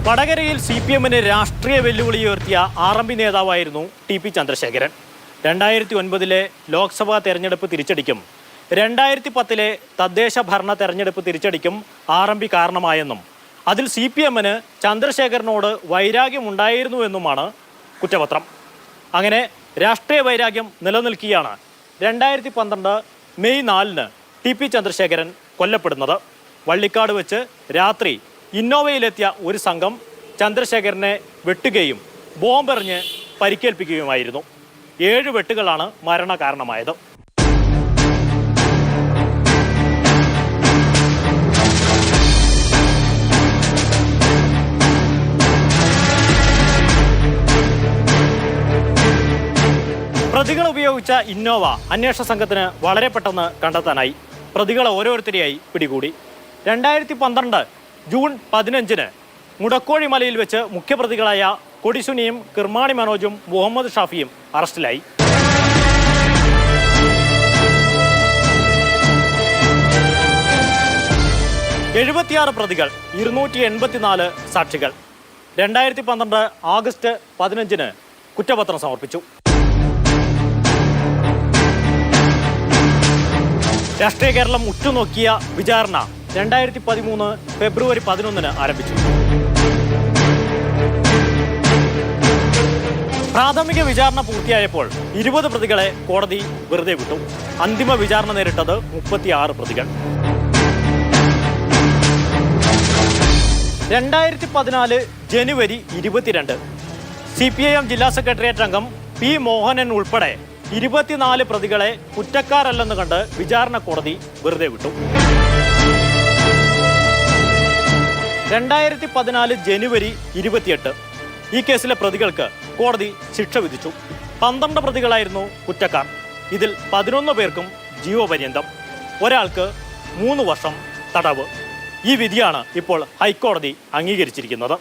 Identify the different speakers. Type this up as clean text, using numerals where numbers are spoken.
Speaker 1: വടകരയിൽ CPM-ന് രാഷ്ട്രീയ വെല്ലുവിളി ഉയർത്തിയ RMP നേതാവായിരുന്നു TP ചന്ദ്രശേഖരൻ. 2009-ലെ ലോക്സഭാ തെരഞ്ഞെടുപ്പ് തിരിച്ചടിക്കും 2010-ലെ തദ്ദേശ ഭരണ തെരഞ്ഞെടുപ്പ് തിരിച്ചടിക്കും RMP കാരണമായെന്നും അതിൽ CPM-ന് ചന്ദ്രശേഖരനോട് വൈരാഗ്യമുണ്ടായിരുന്നുവെന്നുമാണ് കുറ്റപത്രം. അങ്ങനെ രാഷ്ട്രീയ വൈരാഗ്യം നിലനിൽക്കുകയാണ് 2012 മെയ് 4-ന് TP ചന്ദ്രശേഖരൻ കൊല്ലപ്പെടുന്നത്. വള്ളിക്കാട് വെച്ച് രാത്രി ഇന്നോവയിലെത്തിയ ഒരു സംഘം ചന്ദ്രശേഖരനെ വെട്ടുകയും ബോംബെറിഞ്ഞ് പരിക്കേൽപ്പിക്കുകയുമായിരുന്നു. 7 വെട്ടുകളാണ് മരണകാരണമായത്. പ്രതികൾ ഉപയോഗിച്ച ഇന്നോവ അന്വേഷണ സംഘത്തിന് വളരെ പെട്ടെന്ന് കണ്ടെത്താനായി. പ്രതികളെ ഓരോരുത്തരെയായി പിടികൂടി. 2012 ജൂൺ 15-ന് മുടക്കോഴി മലയിൽ വെച്ച് മുഖ്യപ്രതികളായ കൊടിസുനിയും കിർമാണി മനോജും മുഹമ്മദ് ഷാഫിയും അറസ്റ്റിലായി. പ്രതികൾ, 284 സാക്ഷികൾ. 2012 ആഗസ്റ്റ് 15-ന് കുറ്റപത്രം സമർപ്പിച്ചു. രാഷ്ട്രീയ കേരളം ഉറ്റുനോക്കിയ വിചാരണ 2013 ഫെബ്രുവരി 11-ന് ആരംഭിച്ചു. പ്രാഥമിക വിചാരണ പൂർത്തിയായപ്പോൾ 20 പ്രതികളെ കോടതി വെറുതെ വിട്ടു. അന്തിമ വിചാരണ നേരിട്ടത് 36 പ്രതികൾ. 2014 ജനുവരി 22 CPIM ജില്ലാ സെക്രട്ടേറിയറ്റ് അംഗം P. മോഹനൻ ഉൾപ്പെടെ 24 പ്രതികളെ കുറ്റക്കാരല്ലെന്ന് കണ്ട് വിചാരണ കോടതി വെറുതെ വിട്ടു. 2014 ജനുവരി 28 ഈ കേസിലെ പ്രതികൾക്ക് കോടതി ശിക്ഷ വിധിച്ചു. 12 പ്രതികളായിരുന്നു കുറ്റക്കാർ. ഇതിൽ 11 പേർക്കും ജീവപര്യന്തം, ഒരാൾക്ക് 3 വർഷം തടവ്. ഈ വിധിയാണ് ഇപ്പോൾ ഹൈക്കോടതി അംഗീകരിച്ചിരിക്കുന്നത്.